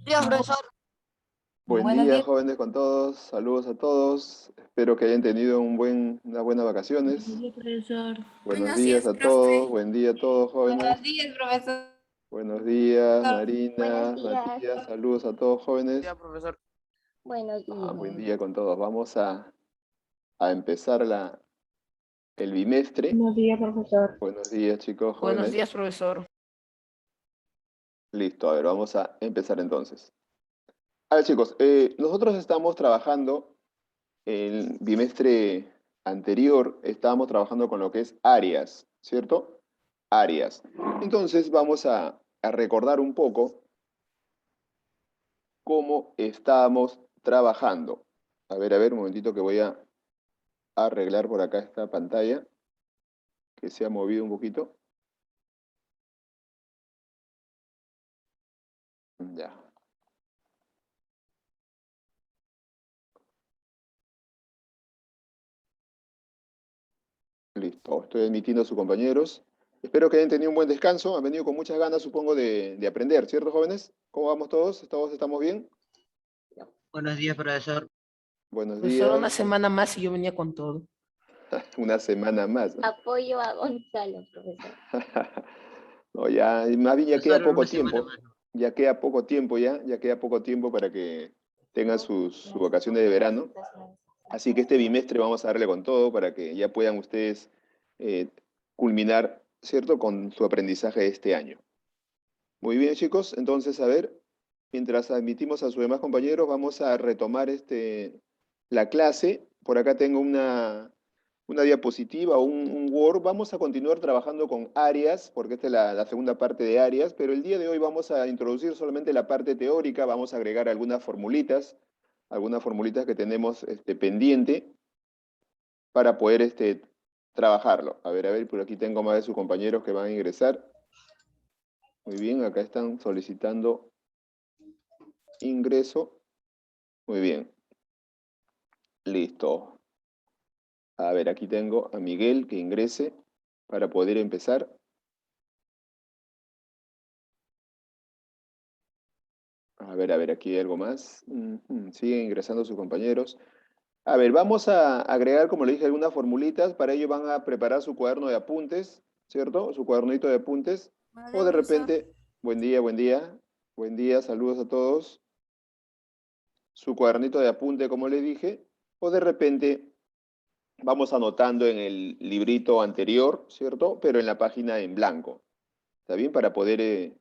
Días, profesor. Buen Buenos día, días. jóvenes con todos. Saludos a todos. Espero que hayan tenido unas buenas Buenos vacaciones. días, profesor. Buenos Buenos días días, a todos. profe. Buen día a todos, Buenos jóvenes. días, profesor. Buenos días, Buenos Marina, días, Matías. Saludos a todos, jóvenes. Ya, profesor. buenos Buen días. día con todos. Vamos a empezar el bimestre. Buenos días, profesor. Buenos días, chicos, Buenos jóvenes. días, profesor. Listo, a ver, vamos a empezar entonces. A ver, chicos, nosotros estamos trabajando el bimestre anterior, estábamos trabajando con lo que es áreas, ¿cierto? Áreas. Entonces vamos a recordar un poco cómo estábamos trabajando. A ver, un momentito que voy a arreglar por acá esta pantalla, que se ha movido un poquito. Ya. Listo, estoy admitiendo a sus compañeros. Espero que hayan tenido un buen descanso, han venido con muchas ganas, supongo, de aprender, ¿cierto, jóvenes? ¿Cómo vamos todos? ¿Todos estamos bien? Buenos días, profesor. Buenos Profesor, una días. semana más y yo venía con todo. Una semana más, ¿no? Apoyo a Gonzalo, profesor. No, ya, más bien ya queda Solo poco una semana tiempo. más, ¿no? Ya queda poco tiempo ya queda poco tiempo para que tengan sus vacaciones de verano. Así que este bimestre vamos a darle con todo para que ya puedan ustedes eh, culminar, ¿cierto?, con su aprendizaje de este año. Muy bien, chicos. Entonces, a ver, mientras admitimos a sus demás compañeros, vamos a retomar la clase. Por acá tengo una diapositiva, un Word. Vamos a continuar trabajando con áreas, porque esta es la segunda parte de áreas, pero el día de hoy vamos a introducir solamente la parte teórica, vamos a agregar algunas formulitas que tenemos pendiente para poder trabajarlo. A ver, por aquí tengo más de sus compañeros que van a ingresar. Muy bien, acá están solicitando ingreso. Muy bien, listo. A ver, aquí tengo a Miguel que ingrese para poder empezar. A ver, aquí hay algo más. Siguen ingresando sus compañeros. A ver, vamos a agregar, como le dije, algunas formulitas. Para ello van a preparar su cuaderno de apuntes, ¿cierto? Su cuadernito de apuntes. Buenos O días, de profesor. repente, buen día, buen día. Buen día, saludos a todos. Su cuadernito de apunte, como les dije. O de repente vamos anotando en el librito anterior, ¿cierto? Pero en la página en blanco. ¿Está bien? Para poder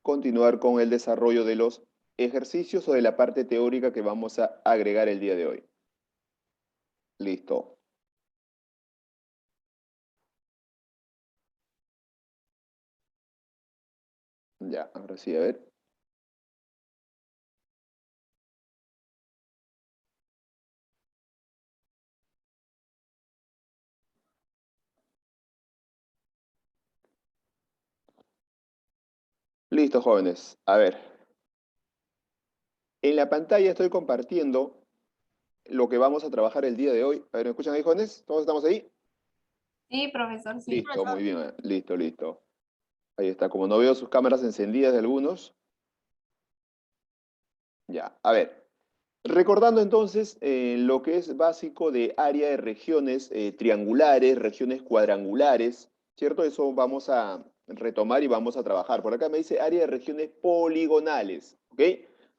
continuar con el desarrollo de los ejercicios o de la parte teórica que vamos a agregar el día de hoy. Listo. Ya, ahora sí, a ver. Listo, jóvenes. A ver. En la pantalla estoy compartiendo lo que vamos a trabajar el día de hoy. A ver, ¿me escuchan ahí, jóvenes? ¿Todos estamos ahí? Sí, profesor, sí. Listo, muy bien. Listo, listo. Ahí está. Como no veo sus cámaras encendidas de algunos. Ya, a ver. Recordando entonces lo que es básico de área de regiones triangulares, regiones cuadrangulares, ¿cierto? Eso vamos a retomar y vamos a trabajar. Por acá me dice área de regiones poligonales, ¿ok?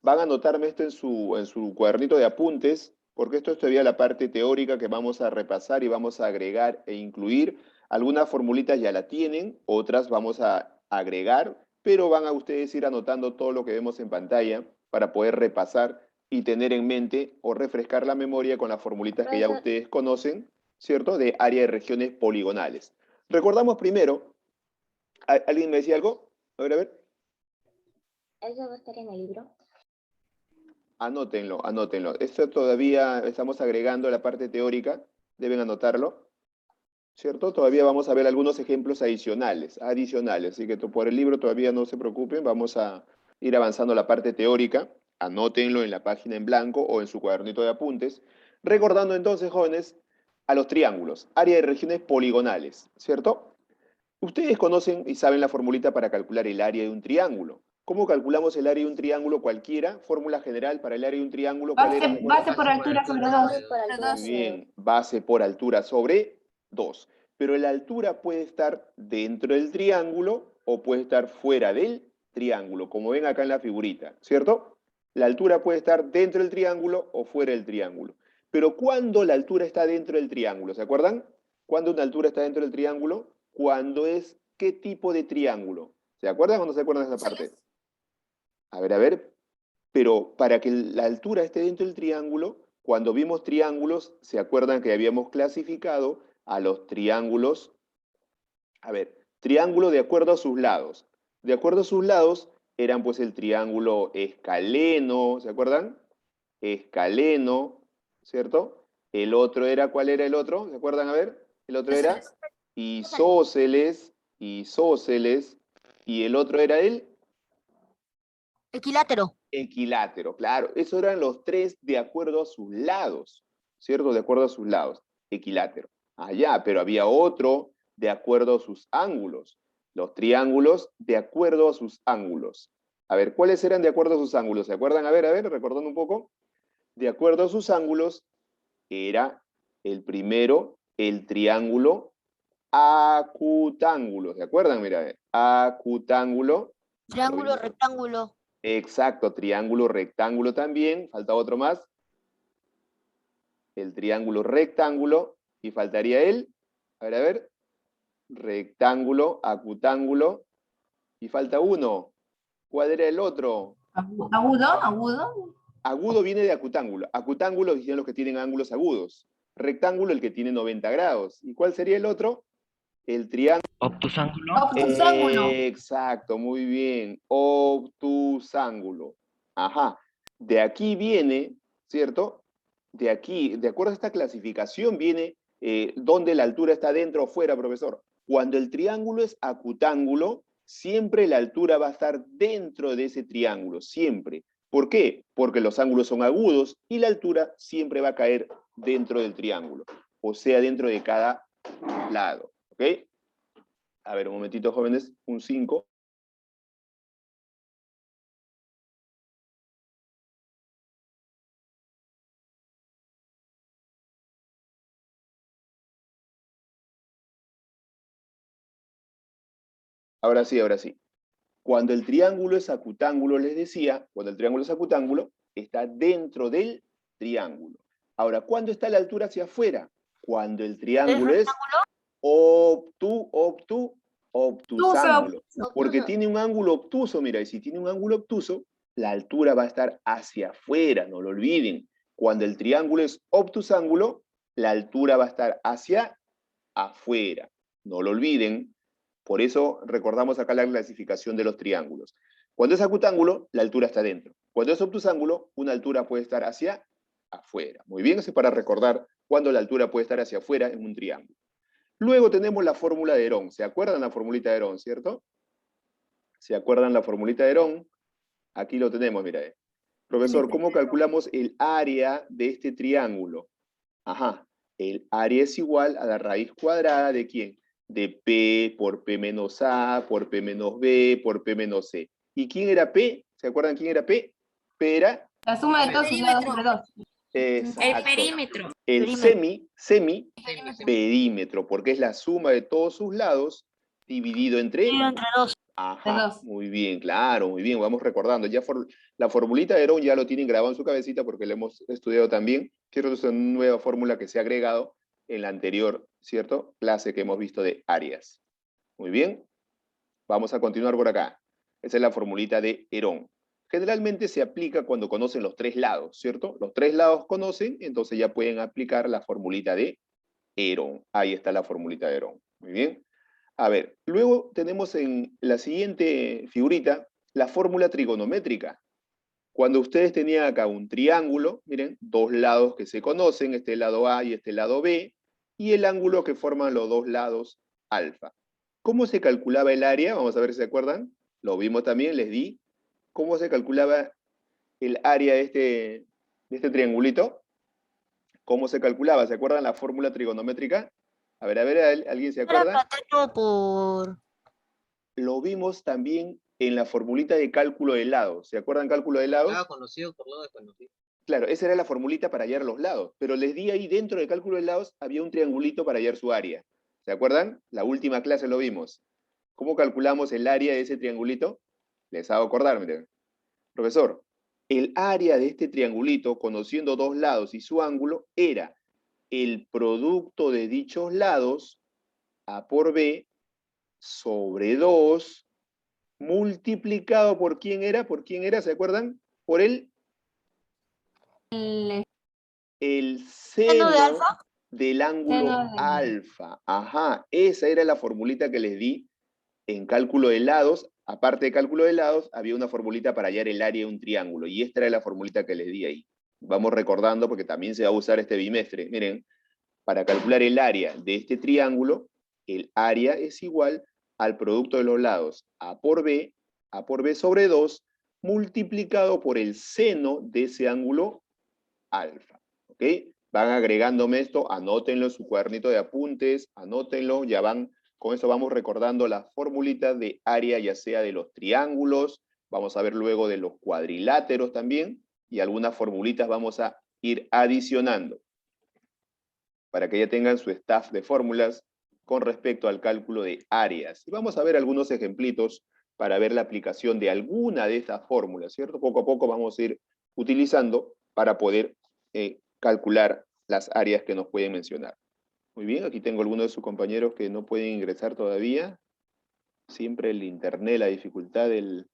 Van a anotarme esto en su cuadernito de apuntes, porque esto es todavía la parte teórica que vamos a repasar y vamos a agregar e incluir. Algunas formulitas ya la tienen, otras vamos a agregar, pero van a ustedes ir anotando todo lo que vemos en pantalla para poder repasar y tener en mente o refrescar la memoria con las formulitas que ya Profesor, ustedes conocen, ¿cierto? De área de regiones poligonales. Recordamos primero, ¿alguien me decía algo? A ver, a ver. ¿eso va a estar en el libro? Anótenlo, anótenlo. Esto todavía estamos agregando la parte teórica, deben anotarlo, ¿cierto? Todavía vamos a ver algunos ejemplos adicionales, así que por el libro todavía no se preocupen, vamos a ir avanzando la parte teórica, anótenlo en la página en blanco o en su cuadernito de apuntes, recordando entonces, jóvenes, a los triángulos, área de regiones poligonales, ¿cierto? Ustedes conocen y saben la formulita para calcular el área de un triángulo. ¿Cómo calculamos el área de un triángulo cualquiera? Fórmula general para el área de un triángulo. ¿Cuál era? Base por altura sobre 2. Por altura Muy bien, base por altura sobre 2. Pero la altura puede estar dentro del triángulo o puede estar fuera del triángulo, como ven acá en la figurita, ¿cierto? La altura puede estar dentro del triángulo o fuera del triángulo. Pero ¿cuándo la altura está dentro del triángulo? ¿Se acuerdan? ¿Cuándo una altura está dentro del triángulo? Cuando es, ¿qué tipo de triángulo? ¿Se acuerdan o no se acuerdan de esa parte? A ver. Pero para que la altura esté dentro del triángulo, cuando vimos triángulos, ¿se acuerdan que habíamos clasificado a los triángulos? A ver, triángulo de acuerdo a sus lados. De acuerdo a sus lados eran pues el triángulo escaleno, ¿se acuerdan? Escaleno, ¿cierto? El otro era, ¿cuál era el otro? ¿Se acuerdan? A ver, el otro era isósceles, y el otro era el Equilátero. equilátero, claro. Esos eran los tres de acuerdo a sus lados, ¿cierto? De acuerdo a sus lados, equilátero. Allá, pero había otro de acuerdo a sus ángulos. Los triángulos de acuerdo a sus ángulos. A ver, ¿cuáles eran de acuerdo a sus ángulos? ¿Se acuerdan? A ver, recordando un poco. De acuerdo a sus ángulos, era el primero, el triángulo acutángulo. ¿Se acuerdan? Mira, acutángulo. Triángulo, rectángulo. Exacto, triángulo, rectángulo también. Falta otro más. El triángulo rectángulo. Y faltaría el, a ver, rectángulo, acutángulo. Y falta uno. ¿Cuál era el otro? Agudo. Agudo viene de acutángulo. Acutángulo dicen los que tienen ángulos agudos. Rectángulo el que tiene 90 grados. ¿Y cuál sería el otro? El triángulo. Obtusángulo. Obtusángulo. Exacto, muy bien. Obtusángulo. Ajá. De aquí viene, ¿cierto? De aquí, de acuerdo a esta clasificación, viene dónde la altura está dentro o fuera, profesor. Cuando el triángulo es acutángulo, siempre la altura va a estar dentro de ese triángulo, siempre. ¿Por qué? Porque los ángulos son agudos y la altura siempre va a caer dentro del triángulo, o sea, dentro de cada lado. ¿Ok? A ver, un momentito, jóvenes, un 5. Ahora sí, ahora sí. Cuando el triángulo es acutángulo, les decía, cuando el triángulo es acutángulo, está dentro del triángulo. Ahora, ¿cuándo está la altura hacia afuera? Cuando el triángulo es obtusángulo. Porque tiene un ángulo obtuso, mira, y si tiene un ángulo obtuso, la altura va a estar hacia afuera, no lo olviden. Cuando el triángulo es obtusángulo, la altura va a estar hacia afuera, no lo olviden. Por eso recordamos acá la clasificación de los triángulos. Cuando es acutángulo, la altura está dentro. Cuando es obtusángulo, una altura puede estar hacia afuera. Muy bien, eso es para recordar cuándo la altura puede estar hacia afuera en un triángulo. Luego tenemos la fórmula de Herón. ¿Se acuerdan la formulita de Herón, cierto? ¿Se acuerdan la formulita de Herón? Aquí lo tenemos, mira. Profesor, ¿cómo calculamos el área de este triángulo? Ajá, el área es igual a la raíz cuadrada ¿de quién? De P por P menos A, por P menos B, por P menos C. ¿Y quién era P? ¿Se acuerdan quién era P? P era... La suma de todos sus lados sobre 2. Exacto. perímetro. El Perímetro. semiperímetro, porque es la suma de todos sus lados dividido entre... Entre dos. Ajá, dos. muy bien, claro, muy bien, vamos recordando. Ya la formulita de Herón ya lo tienen grabado en su cabecita porque lo hemos estudiado también. Quiero es una nueva fórmula que se ha agregado en la anterior, ¿cierto? Clase que hemos visto de áreas. Muy bien, vamos a continuar por acá. Esa es la formulita de Herón. Generalmente se aplica cuando conocen los tres lados, ¿cierto? Los tres lados conocen, entonces ya pueden aplicar la formulita de Herón. Ahí está la formulita de Herón. Muy bien. A ver, luego tenemos en la siguiente figurita la fórmula trigonométrica. Cuando ustedes tenían acá un triángulo, miren, dos lados que se conocen, este lado A y este lado B, y el ángulo que forman los dos lados alfa. ¿Cómo se calculaba el área? Vamos a ver si se acuerdan. Lo vimos también, les di. ¿Cómo se calculaba el área de este triangulito? ¿Cómo se calculaba? ¿Se acuerdan la fórmula trigonométrica? ¿alguien se Era acuerda? cateto por... Lo vimos también en la formulita de cálculo de lados. ¿Se acuerdan cálculo de lados? Lado conocido por lado desconocido. Claro, esa era la formulita para hallar los lados, pero les di ahí dentro del cálculo de lados había un triangulito para hallar su área. ¿Se acuerdan? La última clase lo vimos. ¿Cómo calculamos el área de ese triangulito? Les hago acordar, miren. Profesor, el área de este triangulito, conociendo dos lados y su ángulo, era el producto de dichos lados, A por B, sobre 2, multiplicado por ¿quién era? ¿Por quién era? ¿Se acuerdan? Por el ¿Seno de seno alfa? del ángulo Seno de- alfa. Ajá, esa era la formulita que les di en cálculo de lados. Aparte de cálculo de lados, había una formulita para hallar el área de un triángulo, y esta era la formulita que les di ahí. Vamos recordando porque también se va a usar este bimestre. Miren, para calcular el área de este triángulo, el área es igual al producto de los lados A por B sobre 2, multiplicado por el seno de ese ángulo alfa. ¿Ok? Van agregándome esto, anótenlo en su cuadernito de apuntes, anótenlo, ya van, con eso vamos recordando las formulitas de área, ya sea de los triángulos, vamos a ver luego de los cuadriláteros también, y algunas formulitas vamos a ir adicionando, para que ya tengan su staff de fórmulas con respecto al cálculo de áreas. Y vamos a ver algunos ejemplitos para ver la aplicación de alguna de estas fórmulas, ¿cierto? Poco a poco vamos a ir utilizando para poder calcular las áreas que nos pueden mencionar. Muy bien, aquí tengo algunos de sus compañeros que no pueden ingresar todavía. Siempre el internet, la dificultad de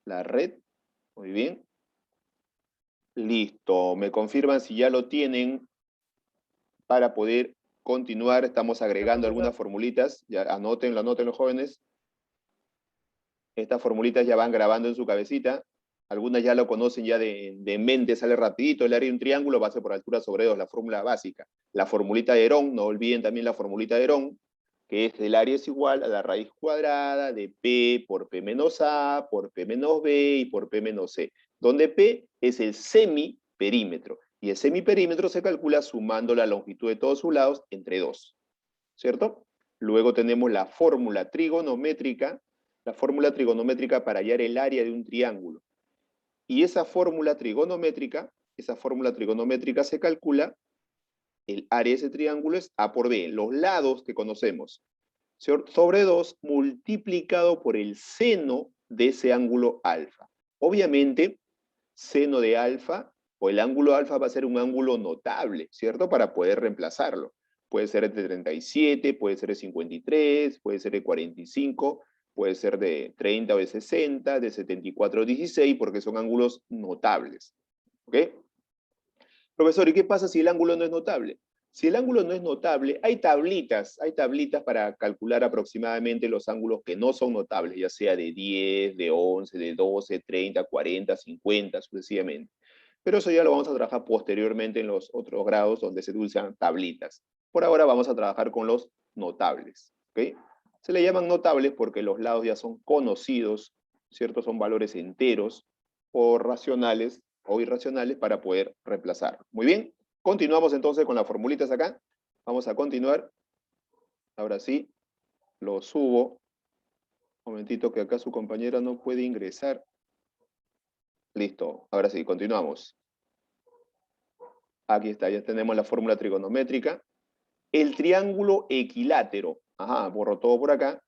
la red. Muy bien. Listo, me confirman si ya lo tienen para poder continuar. Estamos agregando algunas formulitas. Ya anótenlo, anótenlo, jóvenes. Estas formulitas ya van grabando en su cabecita. Algunas ya lo conocen ya de mente, sale rapidito. El área de un triángulo base por altura sobre 2, la fórmula básica. La formulita de Herón, no olviden también la formulita de Herón, que es el área es igual a la raíz cuadrada de P por P menos A, por P menos B y por P menos C, donde P es el semiperímetro. Y el semiperímetro se calcula sumando la longitud de todos sus lados entre 2. ¿Cierto? Luego tenemos la fórmula trigonométrica para hallar el área de un triángulo. Y esa fórmula trigonométrica se calcula, el área de ese triángulo es A por B, los lados que conocemos, sobre 2 multiplicado por el seno de ese ángulo alfa. Obviamente, seno de alfa, o el ángulo alfa va a ser un ángulo notable, ¿cierto? Para poder reemplazarlo. Puede ser de 37, puede ser de 53, puede ser de 45, puede ser de 30 o de 60, de 74 o 16, porque son ángulos notables. ¿Ok? Profesor, ¿y qué pasa si el ángulo no es notable? Si el ángulo no es notable, hay tablitas para calcular aproximadamente los ángulos que no son notables, ya sea de 10, de 11, de 12, 30, 40, 50, sucesivamente. Pero eso ya lo vamos a trabajar posteriormente en los otros grados donde se usan tablitas. Por ahora vamos a trabajar con los notables. ¿Ok? Se le llaman notables porque los lados ya son conocidos, ¿cierto? Son valores enteros o racionales o irracionales para poder reemplazar. Muy bien, continuamos entonces con las formulitas acá. Vamos a continuar. Ahora sí, lo subo. Un momentito que acá su compañera no puede ingresar. Listo, ahora sí, continuamos. Aquí está, ya tenemos la fórmula trigonométrica. El triángulo equilátero. Ajá, borro todo por acá.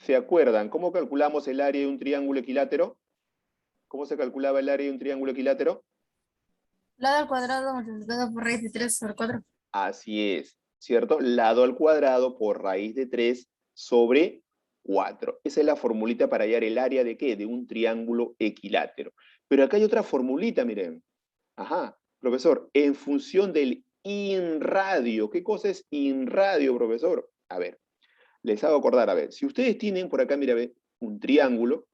¿Se acuerdan cómo calculamos el área de un triángulo equilátero? ¿Cómo se calculaba el área de un triángulo equilátero? Lado al cuadrado multiplicado por raíz de 3 sobre 4. Así es, ¿cierto? Lado al cuadrado por raíz de 3 sobre 4. Esa es la formulita para hallar el área de ¿qué? De un triángulo equilátero. Pero acá hay otra formulita, miren. Ajá, profesor, en función del inradio. ¿Qué cosa es inradio, profesor? A ver, les hago acordar, a ver, si ustedes tienen por acá, mira, ve, un triángulo,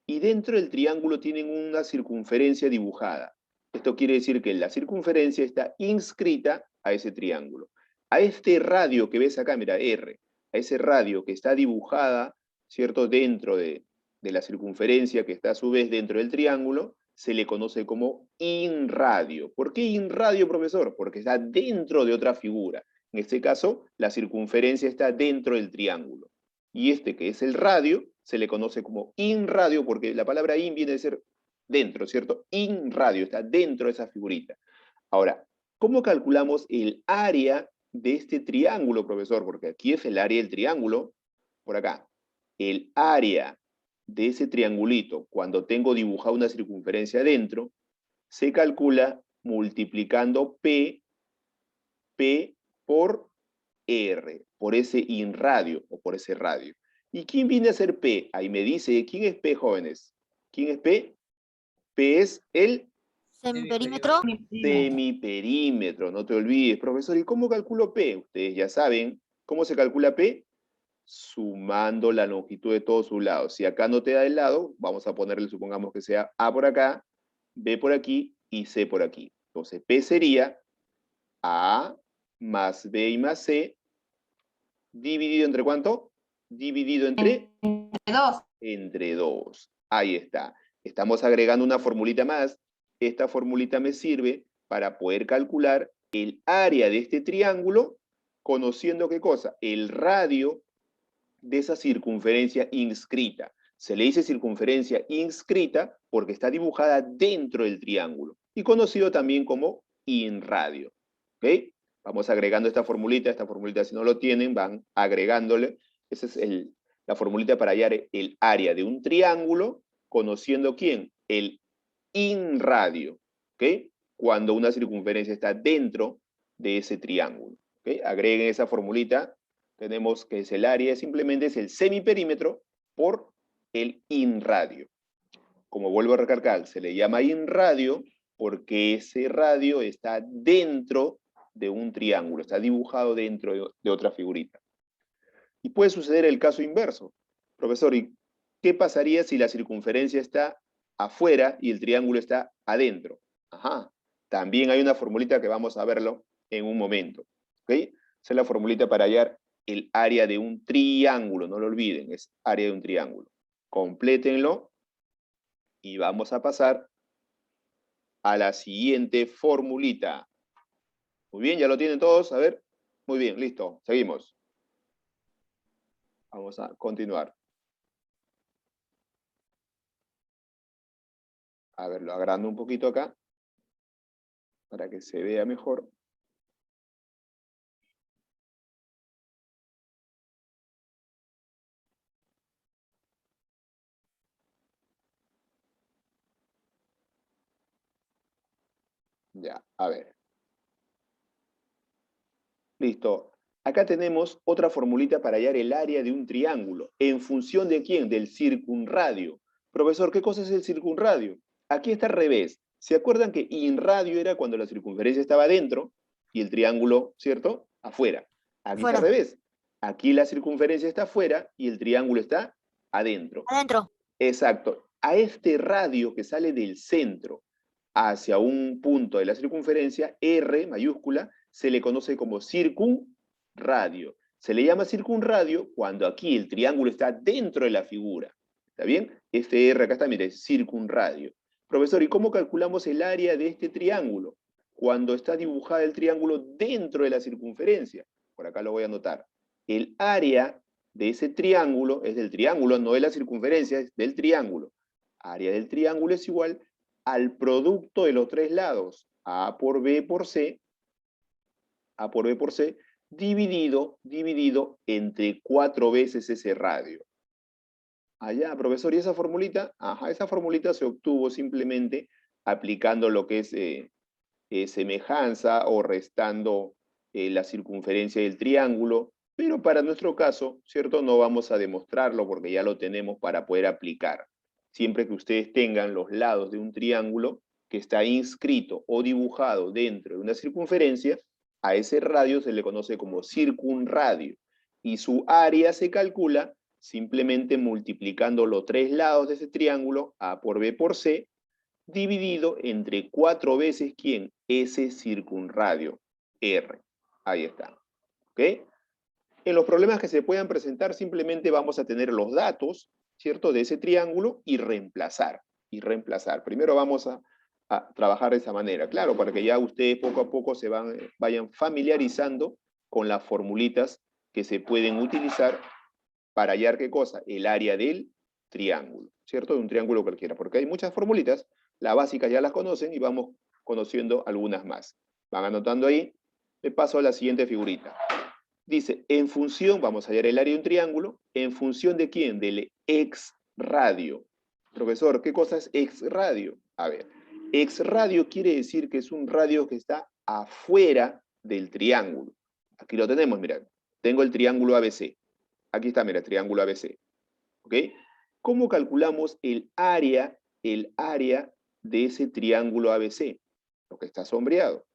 y dentro del triángulo tienen una circunferencia dibujada. Esto quiere decir que la circunferencia está inscrita a ese triángulo. A este radio que ves acá, mira, R, a ese radio que está dibujada, ¿cierto?, dentro de la circunferencia que está a su vez dentro del triángulo, se le conoce como inradio. ¿Por qué inradio, profesor? Porque está dentro de otra figura. En este caso, la circunferencia está dentro del triángulo. Y este que es el radio, se le conoce como inradio, porque la palabra in viene de ser dentro, ¿cierto? Inradio, está dentro de esa figurita. Ahora, ¿cómo calculamos el área de este triángulo, profesor? Porque aquí es el área del triángulo, por acá. El área de ese triangulito, cuando tengo dibujada una circunferencia dentro, se calcula multiplicando P por R, por ese inradio o por ese radio. ¿Y quién viene a ser P? Ahí me dice, ¿quién es P, jóvenes? ¿Quién es P? P es el Semiperímetro. semiperímetro, no te olvides, profesor. ¿Y cómo calculo P? Ustedes ya saben, ¿cómo se calcula P? Sumando la longitud de todos sus lados. Si acá no te da el lado, vamos a ponerle, supongamos que sea A por acá, B por aquí y C por aquí. Entonces, P sería A más B y más C, dividido entre ¿cuánto? Dividido entre... Dos. Entre 2. Ahí está. Estamos agregando una formulita más. Esta formulita me sirve para poder calcular el área de este triángulo, conociendo ¿qué cosa? El radio de esa circunferencia inscrita. Se le dice circunferencia inscrita porque está dibujada dentro del triángulo y conocido también como inradio. ¿Ok? Vamos agregando esta formulita si no lo tienen, van agregándole. Esa es la formulita para hallar el área de un triángulo, conociendo ¿quién? El inradio. ¿Ok? Cuando una circunferencia está dentro de ese triángulo. ¿Ok? Agreguen esa formulita. Tenemos que es el área, simplemente es el semiperímetro por el inradio. Como vuelvo a recalcar, se le llama inradio porque ese radio está dentro de un triángulo, está dibujado dentro de otra figurita. Y puede suceder el caso inverso. Profesor, ¿y qué pasaría si la circunferencia está afuera y el triángulo está adentro? Ajá, también hay una formulita que vamos a verlo en un momento. ¿Ok? Esa es la formulita para hallar el área de un triángulo, no lo olviden, es área de un triángulo. Complétenlo y vamos a pasar a la siguiente formulita. Muy bien, ¿ya lo tienen todos? A ver. Muy bien, listo, seguimos. Vamos a continuar. A ver, lo agrando un poquito acá, para que se vea mejor. Ya, a ver. Listo. Acá tenemos otra formulita para hallar el área de un triángulo. ¿En función de quién? Del circunradio. Profesor, ¿qué cosa es el circunradio? Aquí está al revés. ¿Se acuerdan que inradio era cuando la circunferencia estaba dentro y el triángulo, ¿cierto? Afuera. Aquí está al revés. Aquí la circunferencia está afuera y el triángulo está adentro. Adentro. Exacto. A este radio que sale del centro hacia un punto de la circunferencia, R mayúscula, se le conoce como circunradio. Se le llama circunradio cuando aquí el triángulo está dentro de la figura. ¿Está bien? Este R acá está, mire, circunradio. Profesor, ¿y cómo calculamos el área de este triángulo? Cuando está dibujado el triángulo dentro de la circunferencia. Por acá lo voy a anotar. El área de ese triángulo es del triángulo, no de la circunferencia, es del triángulo. Área del triángulo es igual al producto de los tres lados, A por B por C, dividido entre 4 veces ese radio. Allá, profesor, ¿y esa formulita? Ajá, esa formulita se obtuvo simplemente aplicando lo que es semejanza o restando la circunferencia del triángulo, pero para nuestro caso, ¿cierto? No vamos a demostrarlo porque ya lo tenemos para poder aplicar. Siempre que ustedes tengan los lados de un triángulo que está inscrito o dibujado dentro de una circunferencia, a ese radio se le conoce como circunradio. Y su área se calcula simplemente multiplicando los tres lados de ese triángulo, A por B por C, dividido entre 4 veces, ¿quién? Ese circunradio, R. Ahí está. ¿Ok? En los problemas que se puedan presentar, simplemente vamos a tener los datos, ¿cierto?, de ese triángulo y reemplazar. Primero vamos a trabajar de esa manera, claro, para que ya ustedes poco a poco se vayan familiarizando con las formulitas que se pueden utilizar para hallar, ¿qué cosa? El área del triángulo, ¿cierto? De un triángulo cualquiera, porque hay muchas formulitas, las básicas ya las conocen y vamos conociendo algunas más. Van anotando ahí, me paso a la siguiente figurita. Dice, en función, vamos a hallar el área de un triángulo, ¿en función de quién? Del exradio. Profesor, ¿qué cosa es exradio? A ver, exradio quiere decir que es un radio que está afuera del triángulo. Aquí lo tenemos, mirad. Tengo el triángulo ABC. Aquí está, mira, triángulo ABC. ¿Ok? ¿Cómo calculamos el área de ese triángulo ABC? Lo que está sombreado.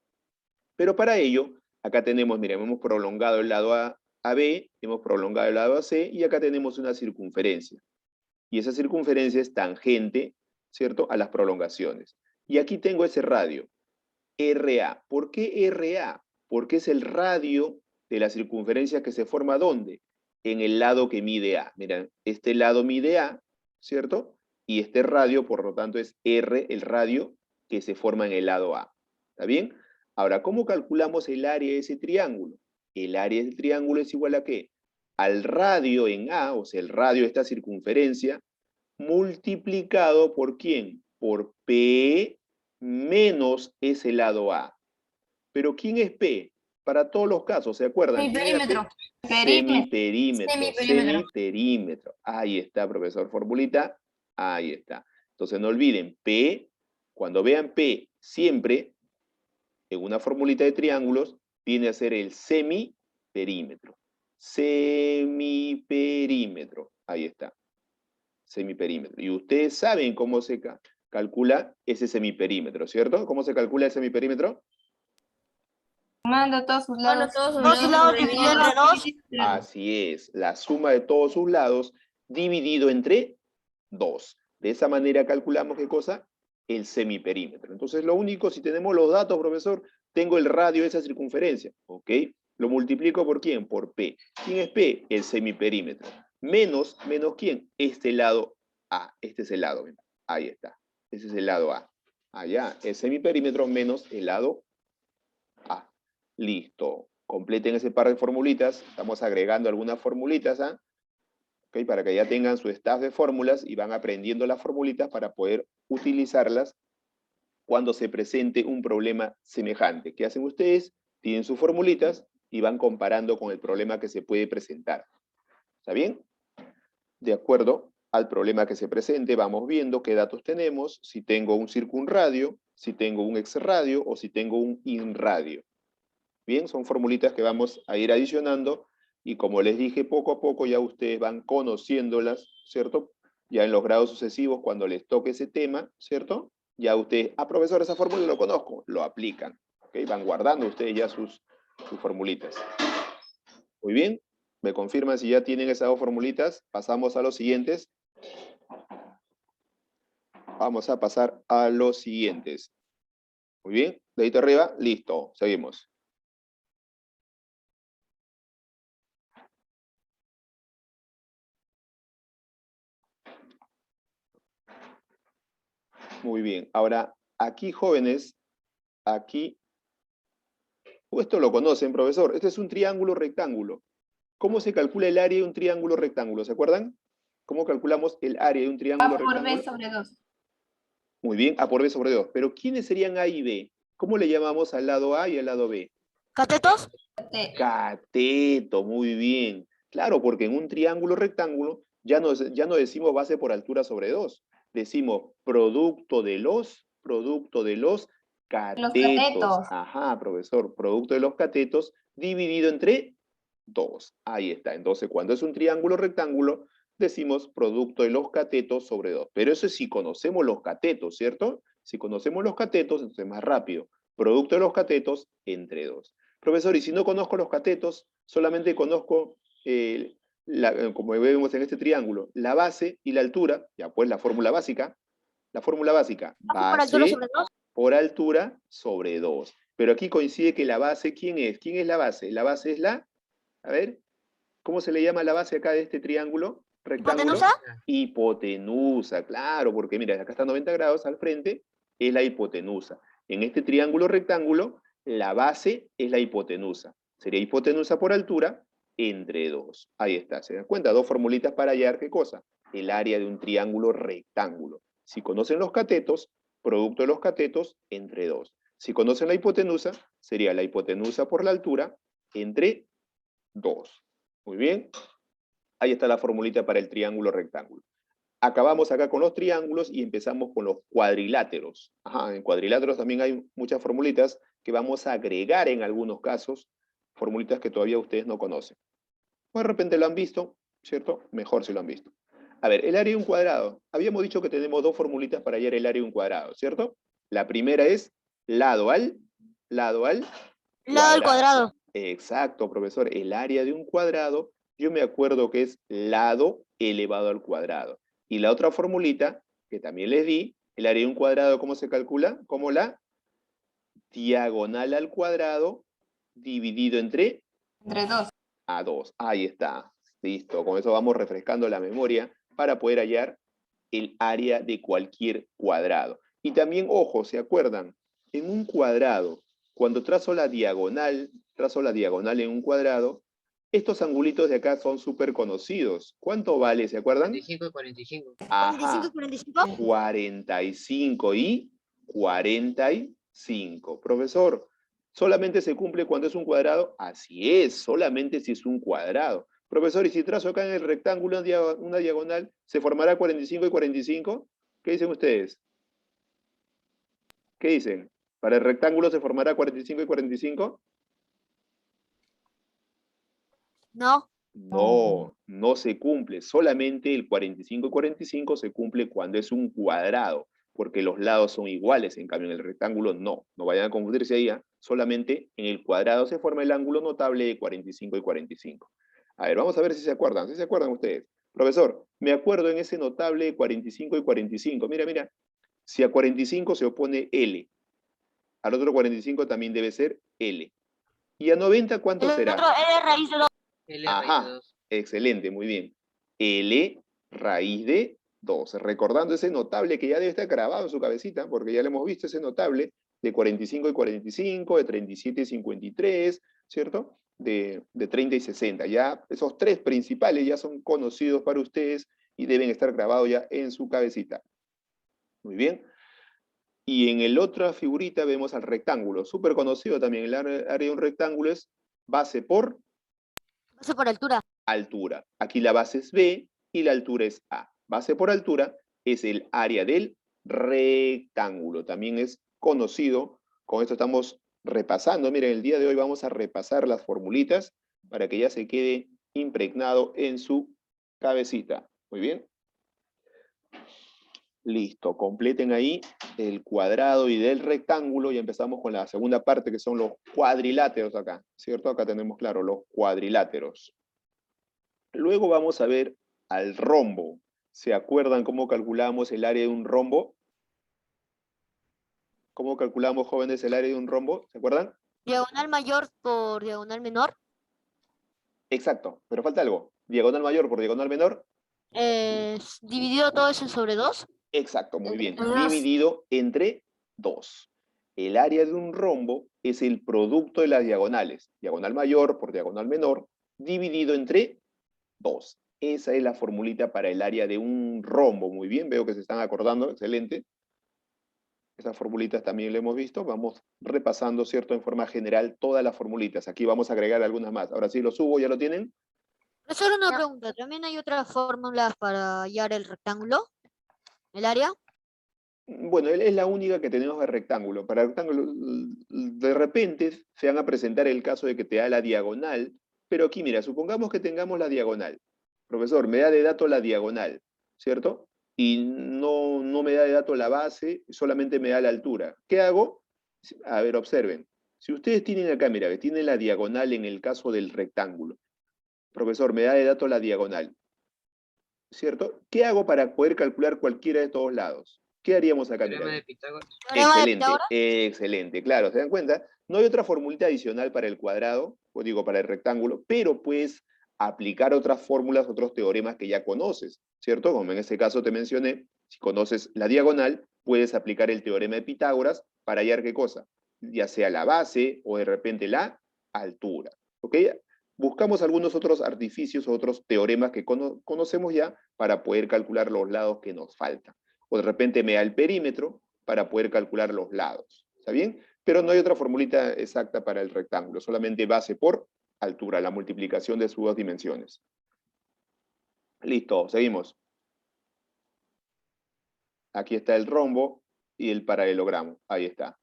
Pero para ello, acá tenemos, miren, hemos prolongado el lado a B, hemos prolongado el lado a C, y acá tenemos una circunferencia. Y esa circunferencia es tangente, ¿cierto?, a las prolongaciones. Y aquí tengo ese radio, RA. ¿Por qué RA? Porque es el radio de la circunferencia que se forma ¿dónde? En el lado que mide A. Miren, este lado mide A, ¿cierto? Y este radio, por lo tanto, es R, el radio que se forma en el lado A. ¿Está bien? Ahora, ¿cómo calculamos el área de ese triángulo? El área del triángulo es igual a ¿qué? Al radio en A, o sea, el radio de esta circunferencia, multiplicado ¿por quién? Por P menos ese lado A. ¿Pero quién es P? Para todos los casos, ¿se acuerdan? Mi ¿Quién era P? perímetro. Semiperímetro. Semiperímetro. Semiperímetro. Ahí está, profesor Formulita. Ahí está. Entonces no olviden, P, cuando vean P siempre, en una formulita de triángulos, viene a ser el semiperímetro. Semiperímetro. Ahí está. Semiperímetro. Y ustedes saben cómo se calcula ese semiperímetro, ¿cierto? ¿Cómo se calcula el semiperímetro? Sumando todos sus lados. Todos sus lados dividido entre dos. Así es, la suma de todos sus lados dividido entre 2. De esa manera calculamos, ¿qué cosa? El semiperímetro. Entonces lo único, si tenemos los datos, profesor, tengo el radio de esa circunferencia, ¿ok? Lo multiplico ¿por quién? Por P. ¿Quién es P? El semiperímetro. Menos ¿quién? Este lado A. Este es el lado, ¿ven? Ahí está. Ese es el lado A. Allá, el semiperímetro menos el lado A. Listo. Completen ese par de formulitas. Estamos agregando algunas formulitas, ¿ah? ¿Okay? Para que ya tengan su staff de fórmulas y van aprendiendo las formulitas para poder utilizarlas cuando se presente un problema semejante. ¿Qué hacen ustedes? Tienen sus formulitas y van comparando con el problema que se puede presentar. ¿Está bien? De acuerdo al problema que se presente, vamos viendo qué datos tenemos, si tengo un circunradio, si tengo un exradio o si tengo un inradio. Bien, son formulitas que vamos a ir adicionando y como les dije, poco a poco ya ustedes van conociéndolas, ¿cierto? Ya en los grados sucesivos, cuando les toque ese tema, ¿cierto? Ya ustedes, profesor, esa fórmula lo conozco, lo aplican, ¿ok? Van guardando ustedes ya sus formulitas. Muy bien, me confirman si ya tienen esas dos formulitas, pasamos a los siguientes. Vamos a pasar a los siguientes. Muy bien, dedito arriba, listo, seguimos. Muy bien. Ahora, aquí, jóvenes, aquí, esto lo conocen, profesor. Este es un triángulo rectángulo. ¿Cómo se calcula el área de un triángulo rectángulo? ¿Se acuerdan? ¿Cómo calculamos el área de un triángulo A por rectángulo? B sobre 2. Muy bien, A por B sobre 2. Pero ¿quiénes serían A y B? ¿Cómo le llamamos al lado A y al lado B? ¿Catetos? Cateto, muy bien. Claro, porque en un triángulo rectángulo ya no decimos base por altura sobre 2. Decimos producto de los catetos. catetos. Ajá, profesor, producto de los catetos dividido entre 2. Ahí está. Entonces, cuando es un triángulo rectángulo, decimos producto de los catetos sobre 2. Pero eso es si conocemos los catetos, ¿cierto? Si conocemos los catetos, entonces es más rápido. Producto de los catetos entre 2. Profesor, y si no conozco los catetos, solamente conozco, como vemos en este triángulo, la base y la altura, ya pues la fórmula básica, base por altura sobre 2. Pero aquí coincide que la base, ¿quién es? ¿Quién es la base? La base es la, a ver, ¿cómo se le llama la base acá de este triángulo rectángulo? ¿Hipotenusa? Hipotenusa, claro, porque mira, acá está 90 grados al frente, es la hipotenusa. En este triángulo rectángulo, la base es la hipotenusa. Sería hipotenusa por altura entre 2. Ahí está, ¿se dan cuenta? Dos formulitas para hallar, ¿qué cosa? el área de un triángulo rectángulo. Si conocen los catetos, producto de los catetos entre 2. Si conocen la hipotenusa, sería la hipotenusa por la altura entre 2. Muy bien. Ahí está la formulita para el triángulo rectángulo. Acabamos acá con los triángulos y empezamos con los cuadriláteros. Ajá, en cuadriláteros también hay muchas formulitas que vamos a agregar en algunos casos, formulitas que todavía ustedes no conocen. O de repente lo han visto, ¿cierto? Mejor si lo han visto. A ver, el área de un cuadrado. Habíamos dicho que tenemos dos formulitas para hallar el área de un cuadrado, ¿cierto? La primera es lado al Lado del cuadrado. Exacto, profesor. El área de un cuadrado, yo me acuerdo que es lado elevado al cuadrado. Y la otra formulita, que también les di, el área de un cuadrado, ¿cómo se calcula? Como la diagonal al cuadrado dividido entre Entre 2. a 2. Ahí está. Listo. Con eso vamos refrescando la memoria para poder hallar el área de cualquier cuadrado. Y también, ojo, ¿se acuerdan? En un cuadrado, cuando trazo la diagonal en un cuadrado, estos angulitos de acá son súper conocidos. ¿Cuánto vale? ¿Se acuerdan? 45 y 45. Ajá. 45. 45 y 45. Profesor, ¿solamente se cumple cuando es un cuadrado? Así es, solamente si es un cuadrado. Profesor, ¿y si trazo acá en el rectángulo una diagonal, se formará 45 y 45? ¿Qué dicen ustedes? ¿Qué dicen? ¿Para el rectángulo se formará 45 y 45? No. No, no se cumple. Solamente el 45 y 45 se cumple cuando es un cuadrado, porque los lados son iguales, en cambio en el rectángulo no. No vayan a confundirse ahí, solamente en el cuadrado se forma el ángulo notable de 45 y 45. A ver, vamos a ver si se acuerdan. ¿Sí se acuerdan ustedes? Profesor, me acuerdo en ese notable de 45 y 45. Mira, mira. Si a 45 se opone L, al otro 45 también debe ser L. ¿Y a 90 cuánto El será? otro es raíz de 2. L raíz de Ajá, 2. excelente, muy bien. L raíz de 2. Recordando ese notable que ya debe estar grabado en su cabecita, porque ya lo hemos visto, ese notable de 45 y 45, de 37 y 53, ¿cierto? De 30 y 60. Ya esos tres principales ya son conocidos para ustedes y deben estar grabados ya en su cabecita. Muy bien. Y en el otra figurita vemos al rectángulo, súper conocido también. El área de un rectángulo es base por Base por altura. altura. Aquí la base es B y la altura es A. Base por altura es el área del rectángulo. También es conocido. Con esto estamos repasando. Miren, el día de hoy vamos a repasar las formulitas para que ya se quede impregnado en su cabecita. Muy bien. Listo, completen ahí el cuadrado y del rectángulo y empezamos con la segunda parte que son los cuadriláteros acá, ¿cierto? Acá tenemos claro los cuadriláteros. Luego vamos a ver al rombo. ¿Se acuerdan cómo calculamos el área de un rombo? ¿Cómo calculamos, jóvenes, el área de un rombo? ¿Se acuerdan? Diagonal mayor por diagonal menor. Exacto, pero falta algo. Diagonal mayor por diagonal menor. Dividido todo eso sobre 2. Exacto, muy bien. Entre dos. Dividido entre 2. El área de un rombo es el producto de las diagonales. Diagonal mayor por diagonal menor, dividido entre 2. Esa es la formulita para el área de un rombo. Muy bien, veo que se están acordando, excelente. Esas formulitas también lo hemos visto. Vamos repasando, ¿cierto? En forma general todas las formulitas. Aquí vamos a agregar algunas más. Ahora sí, lo subo, ¿ya lo tienen? Solo una pregunta. ¿También hay otras fórmulas para hallar el rectángulo? ¿El área? Bueno, es la única que tenemos de rectángulo. Para rectángulo, de repente se van a presentar el caso de que te da la diagonal, pero aquí, mira, supongamos que tengamos la diagonal. Profesor, me da de dato la diagonal, ¿cierto? Y no me da de dato la base, solamente me da la altura. ¿Qué hago? A ver, observen. Si ustedes tienen acá, mira, que tienen la diagonal en el caso del rectángulo. Profesor, me da de dato la diagonal, ¿cierto? ¿Qué hago para poder calcular cualquiera de todos lados? ¿Qué haríamos acá, mira? Teorema de Pitágoras. ¿Teorema de Excelente, Pitágoras? excelente. Claro, ¿se dan cuenta? No hay otra formulita adicional para el cuadrado, o digo, para el rectángulo, pero puedes aplicar otras fórmulas, otros teoremas que ya conoces, ¿cierto? Como en este caso te mencioné, si conoces la diagonal, puedes aplicar el teorema de Pitágoras para hallar qué cosa, ya sea la base o de repente la altura, ¿ok? buscamos algunos otros artificios, otros teoremas que conocemos ya para poder calcular los lados que nos faltan. O de repente me da el perímetro para poder calcular los lados. ¿Está bien? Pero no hay otra formulita exacta para el rectángulo, solamente base por altura, la multiplicación de sus dos dimensiones. Listo, seguimos. Aquí está el rombo y el paralelogramo. Ahí está.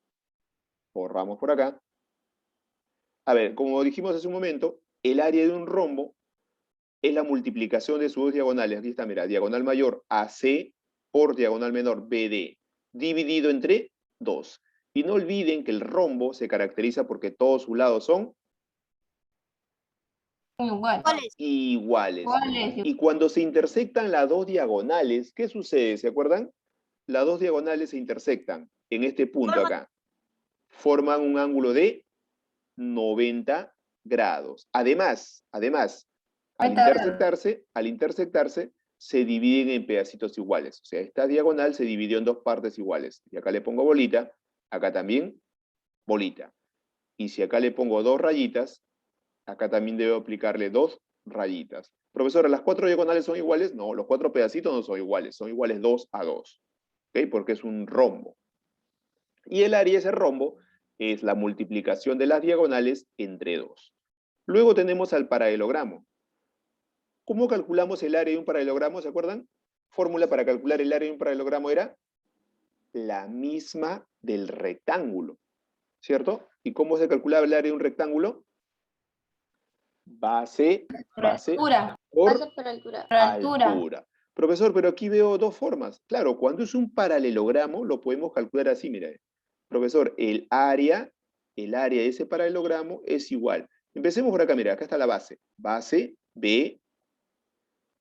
Borramos por acá. A ver, como dijimos hace un momento, el área de un rombo es la multiplicación de sus dos diagonales. Aquí está, mira, diagonal mayor AC por diagonal menor BD, dividido entre 2. Y no olviden que el rombo se caracteriza porque todos sus lados son Igual. ¿Cuál es? iguales. Iguales. Y cuando se intersectan las dos diagonales, ¿qué sucede? ¿Se acuerdan? Las dos diagonales se intersectan en este punto acá. Forman un ángulo de 90 grados. Además, al intersectarse, se dividen en pedacitos iguales. O sea, esta diagonal se dividió en dos partes iguales. Y acá le pongo bolita, acá también bolita. Y si acá le pongo dos rayitas, acá también debo aplicarle dos rayitas. Profesora, ¿las cuatro diagonales son iguales? No, los cuatro pedacitos no son iguales 2 a 2. ¿Ok? Porque es un rombo. Y el área de ese rombo es la multiplicación de las diagonales entre 2. Luego tenemos al paralelogramo. ¿Cómo calculamos el área de un paralelogramo? ¿Se acuerdan? Fórmula para calcular el área de un paralelogramo era la misma del rectángulo, ¿cierto? ¿Y cómo se calculaba el área de un rectángulo? Base Altura. por Base por altura. altura. Profesor, pero aquí veo dos formas. Claro, cuando es un paralelogramo, lo podemos calcular así, mira. Profesor, el área de ese paralelogramo es igual. Empecemos por acá, mira, acá está la base. Base B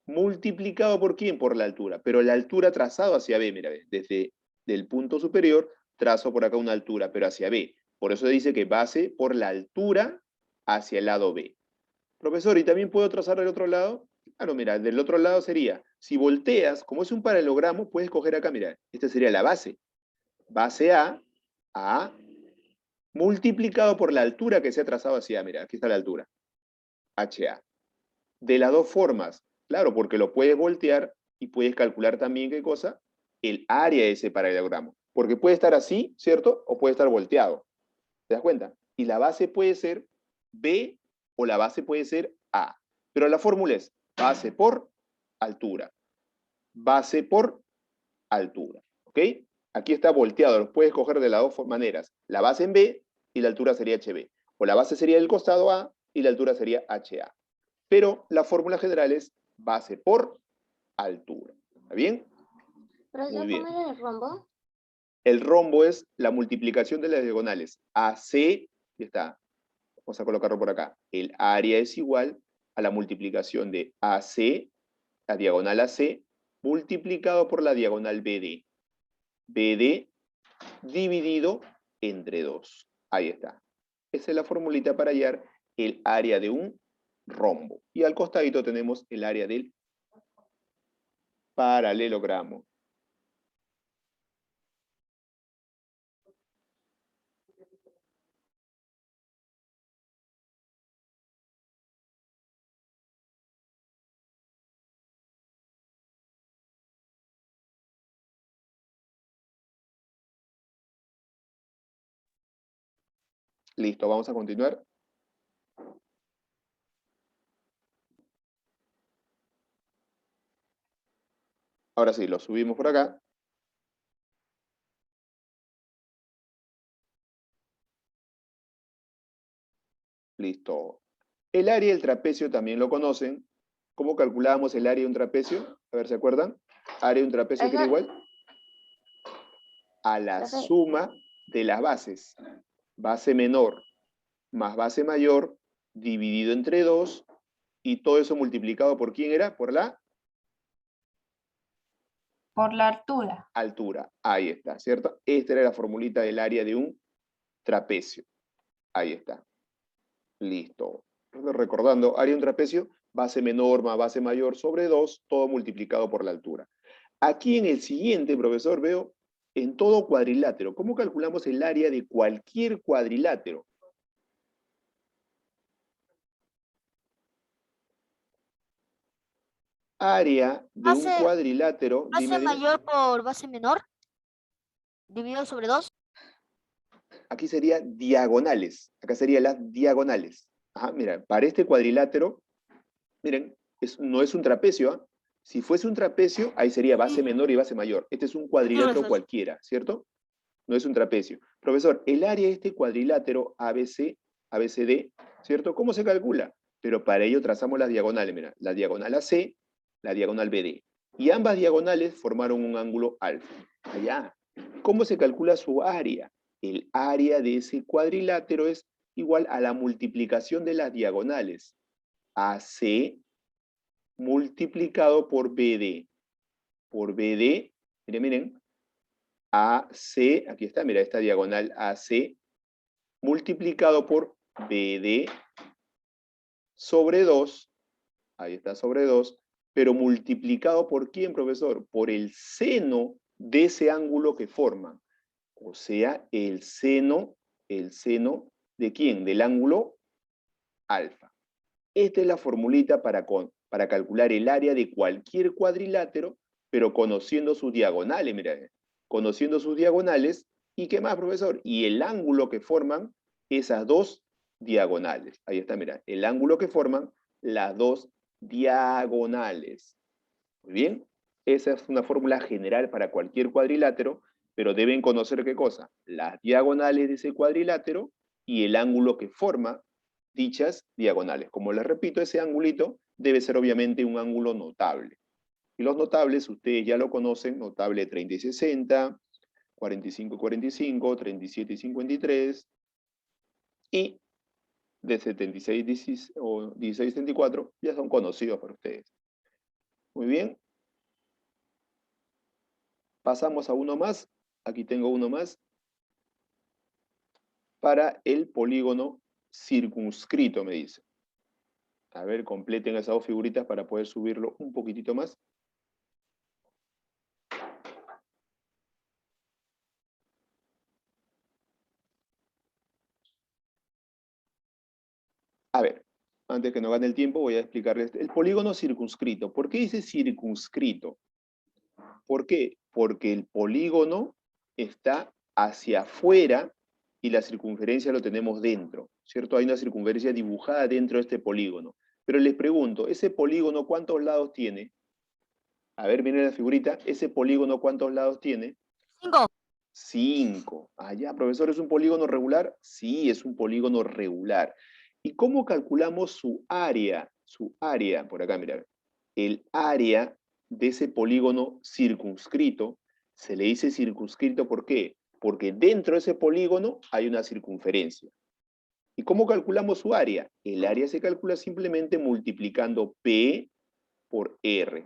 multiplicado por ¿quién? Por la altura. Pero la altura trazado hacia B, mira, desde el punto superior trazo por acá una altura, pero hacia B. Por eso dice que base por la altura hacia el lado B. Profesor, ¿y también puedo trazar del otro lado? Claro, mira, del otro lado sería, si volteas, como es un paralelogramo, puedes coger acá, mira, esta sería la base. Base A multiplicado por la altura que se ha trazado hacia A, mira, aquí está la altura, HA. De las dos formas, claro, porque lo puedes voltear y puedes calcular también, ¿qué cosa? El área de ese paralelogramo. Porque puede estar así, ¿cierto? O puede estar volteado. ¿Te das cuenta? Y la base puede ser B o la base puede ser A. Pero la fórmula es base por altura. Base por altura. ¿Ok? Aquí está volteado. Los puedes coger de las dos maneras. La base en B y la altura sería HB. O la base sería del costado A y la altura sería HA. Pero la fórmula general es base por altura. ¿Está bien? Muy bien. ¿Cómo era el rombo? El rombo es la multiplicación de las diagonales. AC, ya está. Vamos a colocarlo por acá. El área es igual a la multiplicación de AC, la diagonal AC, multiplicado por la diagonal BD. BD dividido entre 2. Ahí está. Esa es la formulita para hallar el área de un rombo. Y al costadito tenemos el área del paralelogramo. Listo, vamos a continuar. Ahora sí, lo subimos por acá. Listo. El área del trapecio también lo conocen. ¿Cómo calculábamos el área de un trapecio? A ver, ¿se acuerdan? Área de un trapecio que era igual a la suma de las bases. Base menor más base mayor dividido entre 2 y todo eso multiplicado por ¿quién era? Por la altura. altura. Ahí está, ¿cierto? Esta era la formulita del área de un trapecio. Ahí está. Listo. Recordando, área de un trapecio, base menor más base mayor sobre 2, todo multiplicado por la altura. Aquí en el siguiente, profesor, veo en todo cuadrilátero. ¿Cómo calculamos el área de cualquier cuadrilátero? área de un Base- cuadrilátero, Base dime, mayor por base menor. Dividido sobre 2. aquí sería diagonales. Acá serían las diagonales. Ajá, mira, para este cuadrilátero, miren, no es un trapecio, ¿ah? Si fuese un trapecio, ahí sería base menor y base mayor. Este es un cuadrilátero profesor. cualquiera, ¿cierto? No es un trapecio. Profesor, el área de este cuadrilátero ABC, ABCD, ¿cierto? ¿Cómo se calcula? Pero para ello trazamos las diagonales, mira, la diagonal AC, la diagonal BD. Y ambas diagonales formaron un ángulo alfa. Allá. ¿Cómo se calcula su área? El área de ese cuadrilátero es igual a la multiplicación de las diagonales. AC multiplicado por BD. Por BD, miren, AC, aquí está, mira, esta diagonal AC, multiplicado por BD sobre 2, ahí está sobre 2, pero multiplicado por ¿quién, profesor? Por el seno de ese ángulo que forman. O sea, el seno ¿de quién? Del ángulo alfa. Esta es la formulita para calcular el área de cualquier cuadrilátero, pero conociendo sus diagonales, mira, conociendo sus diagonales, ¿y qué más, profesor? Y el ángulo que forman esas dos diagonales. Ahí está, mira, el ángulo que forman las dos diagonales. Muy bien, esa es una fórmula general para cualquier cuadrilátero, pero deben conocer ¿qué cosa? Las diagonales de ese cuadrilátero y el ángulo que forma dichas diagonales. Como les repito, ese angulito debe ser obviamente un ángulo notable. Y los notables, ustedes ya lo conocen, notable 30 y 60, 45 y 45, 37 y 53, y de 76 16, o 16 y 74 ya son conocidos para ustedes. Muy bien. Pasamos a uno más. Aquí tengo uno más. Para el polígono circunscrito, me dice. A ver, completen esas dos figuritas para poder subirlo un poquitito más. A ver, antes que no gane el tiempo, voy a explicarles el polígono circunscrito. ¿Por qué dice circunscrito? ¿Por qué? Porque el polígono está hacia afuera y la circunferencia lo tenemos dentro, ¿cierto? Hay una circunferencia dibujada dentro de este polígono. Pero les pregunto, ¿ese polígono cuántos lados tiene? A ver, miren la figurita. ¿Ese polígono cuántos lados tiene? 5. 5. Ah, ya, profesor, ¿es un polígono regular? Sí, es un polígono regular. ¿Y cómo calculamos su área? Su área, por acá, mira. El área de ese polígono circunscrito, se le dice circunscrito, ¿por qué? Porque dentro de ese polígono hay una circunferencia. ¿Y cómo calculamos su área? El área se calcula simplemente multiplicando P por R.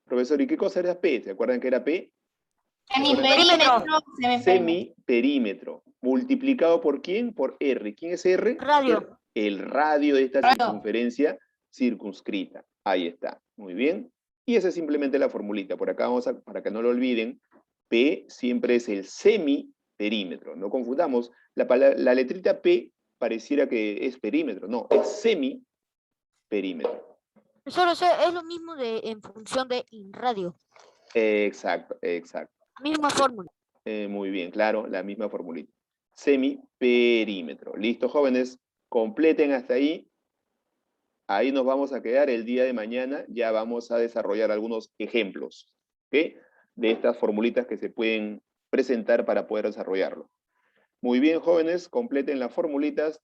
Profesor, ¿y qué cosa era P? ¿Se acuerdan que era P? Semiperímetro. Semiperímetro. ¿Multiplicado por quién? Por R. ¿Quién es R? Radio. El radio de esta circunferencia circunscrita. Ahí está. Muy bien. Y esa es simplemente la formulita. Por acá vamos a, para que no lo olviden, P siempre es el semiperímetro. No confundamos. La letrita P pareciera que es perímetro. No, es semiperímetro. Solo es lo mismo en función de radio. Exacto, exacto. Misma fórmula. Muy bien, claro, la misma formulita. Semiperímetro. ¿Listo, jóvenes? Completen hasta ahí. Ahí nos vamos a quedar el día de mañana. Ya vamos a desarrollar algunos ejemplos, ¿ok? De estas formulitas que se pueden presentar para poder desarrollarlo. Muy bien, jóvenes, completen las formulitas.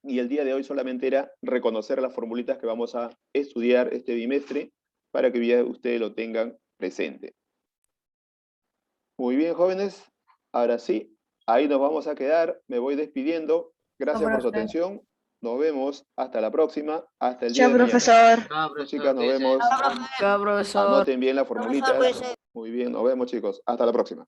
Y el día de hoy solamente era reconocer las formulitas que vamos a estudiar este bimestre para que ya ustedes lo tengan presente. Muy bien, jóvenes. Ahora sí, ahí nos vamos a quedar. Me voy despidiendo. Gracias por su atención. Nos vemos. Hasta la próxima. Hasta el día de mañana. profesor. Chao, profesor, Chicas, nos cuídense. vemos. Chao, profesor. Anoten bien las Profesor, formulitas. cuídese. Muy bien, nos vemos, chicos. Hasta la próxima.